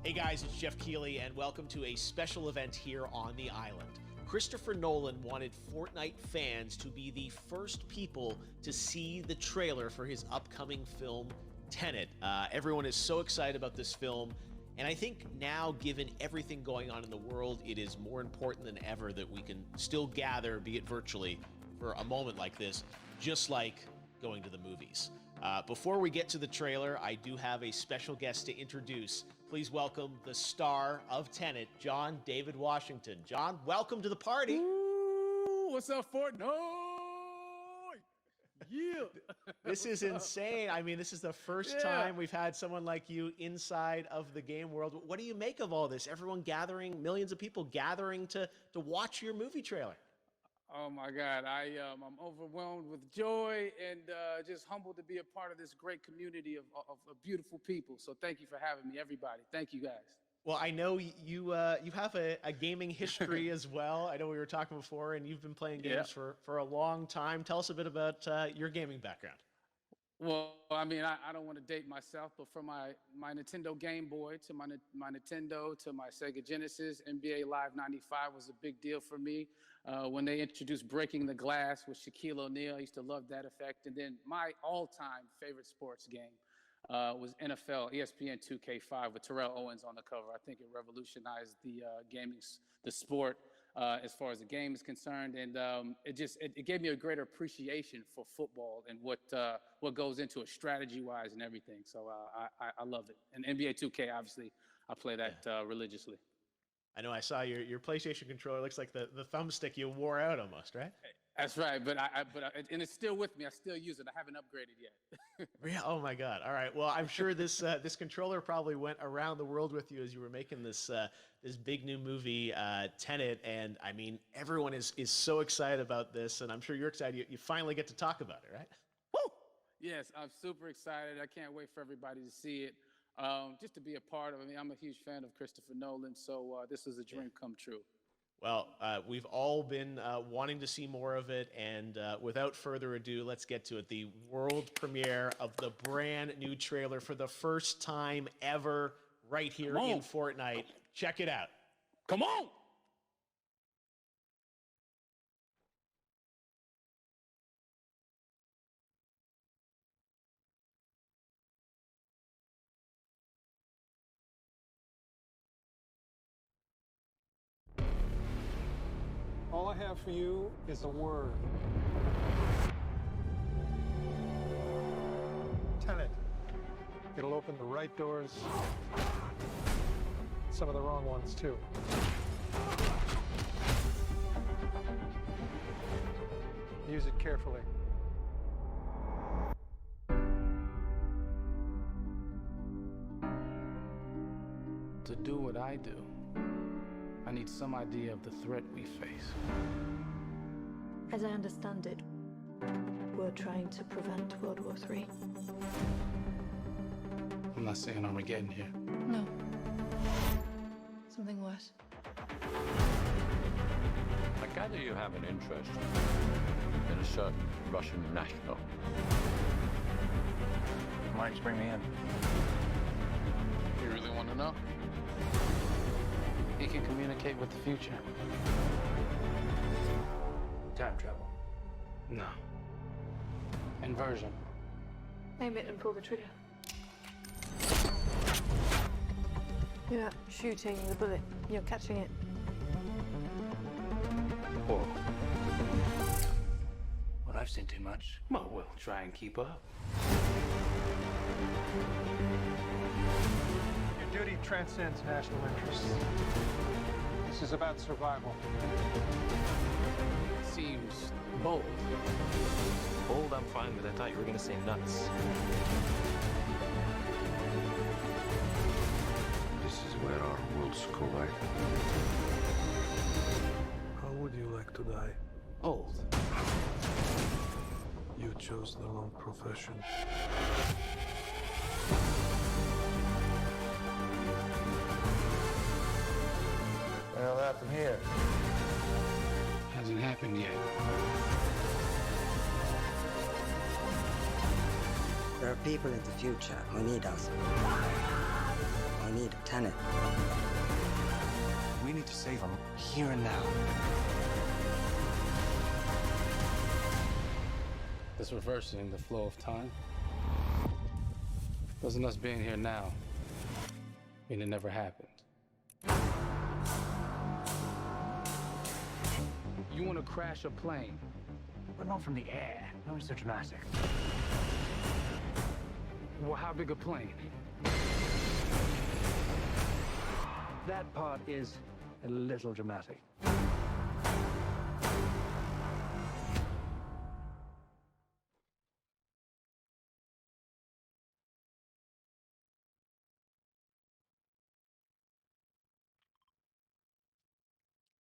Hey guys, it's Jeff Keighley, and welcome to a special event here on the island. Christopher Nolan wanted Fortnite fans to be the first people to see the trailer for his upcoming film, Tenet. Everyone is so excited about this film, and I think now, given everything going on in the world, it is more important than ever that we can still gather, be it virtually, for a moment like this, just like going to the movies. Before we get to the trailer, I do have a special guest to introduce. Please welcome the star of Tenet, John David Washington. John, welcome to the party. Ooh, what's up, Fortnite? Yeah. This is insane. I mean, this is the first time we've had someone like you inside of the game world. What do you make of all this? Everyone gathering, millions of people gathering to watch your movie trailer. Oh my God, I'm overwhelmed with joy and just humbled to be a part of this great community of beautiful people. So thank you for having me, everybody. Thank you, guys. Well, I know you have a gaming history as well. I know we were talking before, and you've been playing games for a long time. Tell us a bit about your gaming background. Well, I mean, I don't want to date myself, but from my Nintendo Game Boy to my Nintendo to my Sega Genesis, NBA Live 95 was a big deal for me. When they introduced Breaking the Glass with Shaquille O'Neal, I used to love that effect. And then my all-time favorite sports game was NFL ESPN 2K5 with Terrell Owens on the cover. I think it revolutionized the sport as far as the game is concerned, and it gave me a greater appreciation for football and what goes into it strategy-wise and everything. So I love it. And NBA 2K, obviously, I play that religiously. I know I saw your PlayStation controller. Looks like the thumbstick you wore out almost, right? That's right, and it's still with me. I still use it. I haven't upgraded yet. Yeah. Oh my God. All right. Well, I'm sure this controller probably went around the world with you as you were making this big new movie, Tenet. And I mean, everyone is so excited about this, and I'm sure you're excited. You finally get to talk about it, right? Woo! Yes, I'm super excited. I can't wait for everybody to see it. Just to be a part of it. I mean, I'm a huge fan of Christopher Nolan, so this is a dream come true. Well, we've all been wanting to see more of it, and without further ado, let's get to it. The world premiere of the brand new trailer for the first time ever right here in Fortnite. Check it out. Come on! All I have for you is a word. Tenet. It'll open the right doors, some of the wrong ones too. Use it carefully. To do what I do, I need some idea of the threat we face. As I understand it, we're trying to prevent World War III. I'm not saying Armageddon here. No. Something worse. I gather you have an interest in a certain Russian national. Mike's bring me in. You really want to know? He can communicate with the future. Time travel. No. Inversion. Aim it and pull the trigger. You're not shooting the bullet, you're catching it. Whoa. Well, I've seen too much. Well, we'll try and keep up. Your duty transcends national interests. This is about survival. Seems bold. Bold, I'm fine, but I thought you were going to say nuts. This is where our worlds collide. How would you like to die? Old. You chose the wrong profession. Well, that from here. Hasn't happened yet. There are people in the future who need us. Who need Tenet. We need to save him here and now. This reversing the flow of time doesn't us being here now mean it never happened. You want to crash a plane, But not from the air. No, it's so dramatic. well, how big a plane? That part is a little dramatic.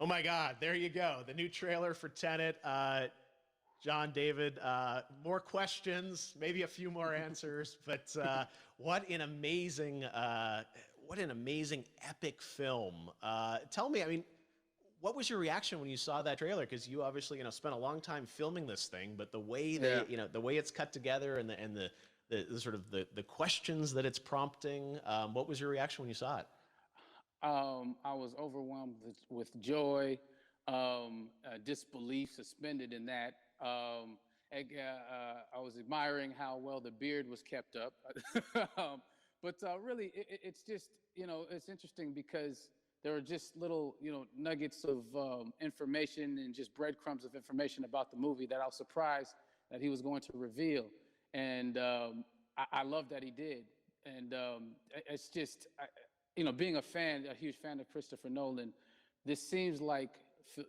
Oh my God, there you go. The new trailer for Tenet. John, David, more questions, maybe a few more answers, but what an amazing epic film. Tell me, I mean, what was your reaction when you saw that trailer? Because you obviously, spent a long time filming this thing, but the way the way it's cut together and the sort of the questions that it's prompting, what was your reaction when you saw it? I was overwhelmed with joy, disbelief, suspended in that. I was admiring how well the beard was kept up. But really, it's just, it's interesting because there are just little, nuggets of information and just breadcrumbs of information about the movie that I was surprised that he was going to reveal. And I love that he did. And it's just, being a huge fan of Christopher Nolan, this seems like,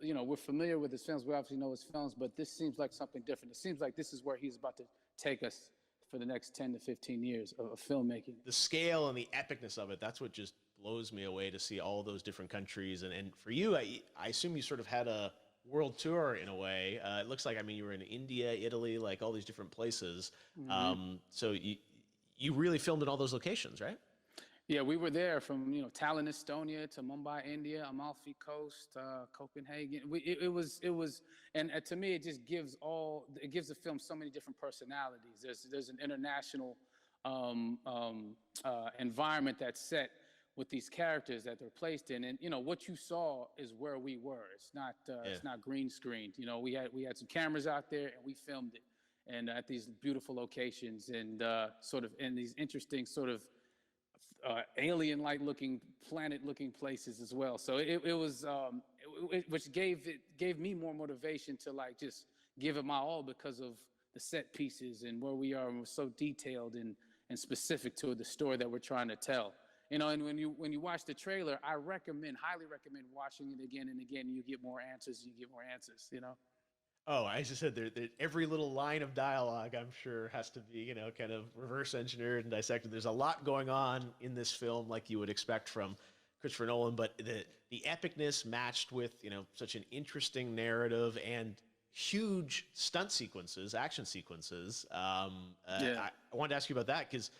we're familiar with his films. We obviously know his films, but this seems like something different. It seems like this is where he's about to take us for the next 10 to 15 years of filmmaking. The scale and the epicness of it, that's what just blows me away, to see all those different countries. And for you, I assume you sort of had a world tour in a way. It looks like, you were in India, Italy, like all these different places. Mm-hmm. So you really filmed in all those locations, right? Yeah, we were there from Tallinn, Estonia, to Mumbai, India, Amalfi Coast, Copenhagen. It was, and to me, it just gives the film so many different personalities. There's an international environment that's set with these characters that they're placed in, and what you saw is where we were. It's not green screened. We had some cameras out there and we filmed it, and at these beautiful locations and sort of in these interesting sort of alien-like looking, planet-looking places as well. So it was, which gave me more motivation to just give it my all because of the set pieces and where we are, and we're so detailed and specific to the story that we're trying to tell. And when you watch the trailer, I highly recommend watching it again and again. You get more answers. Oh, I just said every little line of dialogue, I'm sure, has to be, kind of reverse engineered and dissected. There's a lot going on in this film, like you would expect from Christopher Nolan, but the epicness matched with, such an interesting narrative and huge stunt sequences, action sequences. I wanted to ask you about that because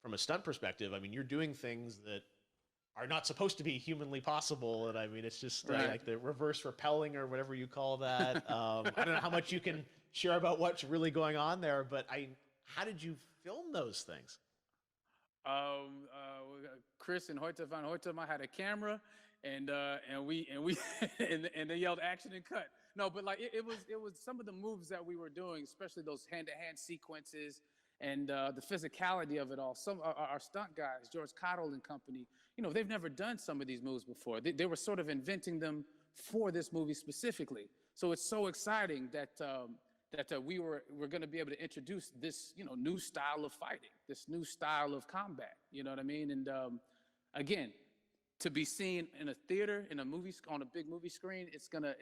from a stunt perspective, you're doing things that are not supposed to be humanly possible, and it's just like the reverse rappelling or whatever you call that. I don't know how much you can share about what's really going on there, but how did you film those things? Chris and Hoyte van Hoytema had a camera, and they yelled action and cut. No, but it was some of the moves that we were doing, especially those hand-to-hand sequences. And the physicality of it all. Some our stunt guys, George Cottle and company, they've never done some of these moves before. They were sort of inventing them for this movie specifically. So it's so exciting that we're going to be able to introduce this new style of fighting, this new style of combat. You know what I mean? And again, to be seen in a theater, in a movie, on a big movie screen, it's gonna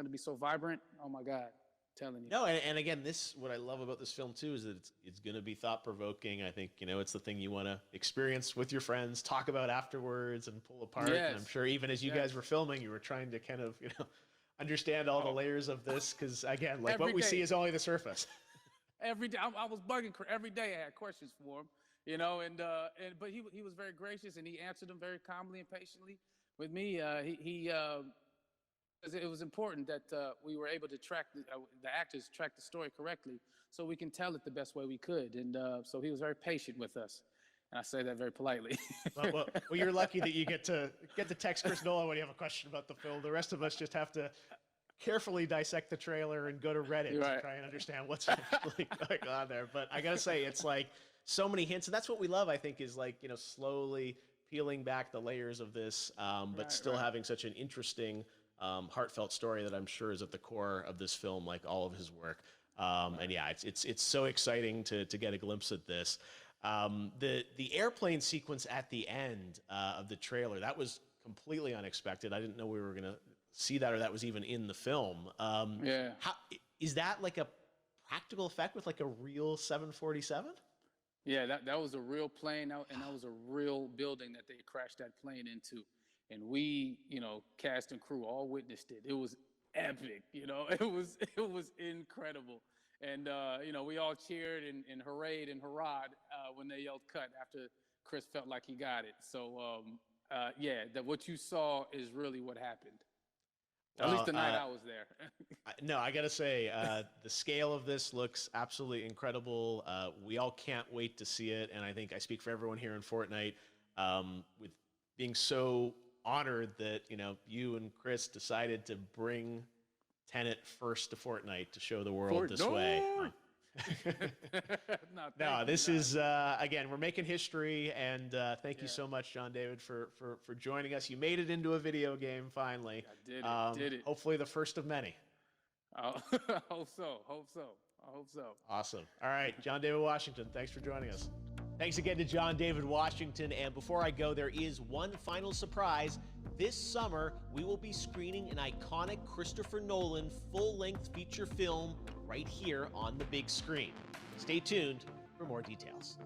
be so vibrant. Oh my God. Telling you. No, and again, what I love about this film too is that it's going to be thought provoking. I think it's the thing you want to experience with your friends, talk about afterwards, and pull apart. Yes. And I'm sure even as you guys were filming, you were trying to kind of understand all the layers of this, because again, what we see is only the surface. Every day, I was bugging every day. I had questions for him, but he was very gracious and he answered them very calmly and patiently with me. It was important that we were able to track the actors track the story correctly, so we can tell it the best way we could. And so he was very patient with us. And I say that very politely. Well, you're lucky that you get to text Chris Nolan when you have a question about the film. The rest of us just have to carefully dissect the trailer and go to Reddit to try and understand what's actually going on there. But I gotta say, it's like so many hints, and that's what we love. I think is like, you know, slowly peeling back the layers of this, but still having such an interesting, heartfelt story that I'm sure is at the core of this film, like all of his work. And yeah, it's so exciting to get a glimpse at this. The airplane sequence at the end of the trailer, that was completely unexpected. I didn't know we were gonna see that, or that was even in the film. How, is that like a practical effect with like a real 747? Yeah, that was a real plane out, and that was a real building that they crashed that plane into. And we, you know, cast and crew all witnessed it. It was epic, you know, it was incredible. And, you know, we all cheered and hurrayed and hurrahed when they yelled cut after Chris felt like he got it. So, yeah, what you saw is really what happened. At least the night I was there. No, I gotta say, the scale of this looks absolutely incredible. We all can't wait to see it, and I think I speak for everyone here in Fortnite, with being so honored that, you know, you and Chris decided to bring Tenet first to Fortnite to show the world this way. No, this is again, we're making history, and thank you so much, John David, for joining us. You made it into a video game finally. I did it. Hopefully the first of many. I hope so. Awesome. All right, John David Washington, thanks for joining us. Thanks again to John David Washington. And before I go, there is one final surprise. This summer, we will be screening an iconic Christopher Nolan full-length feature film right here on the big screen. Stay tuned for more details.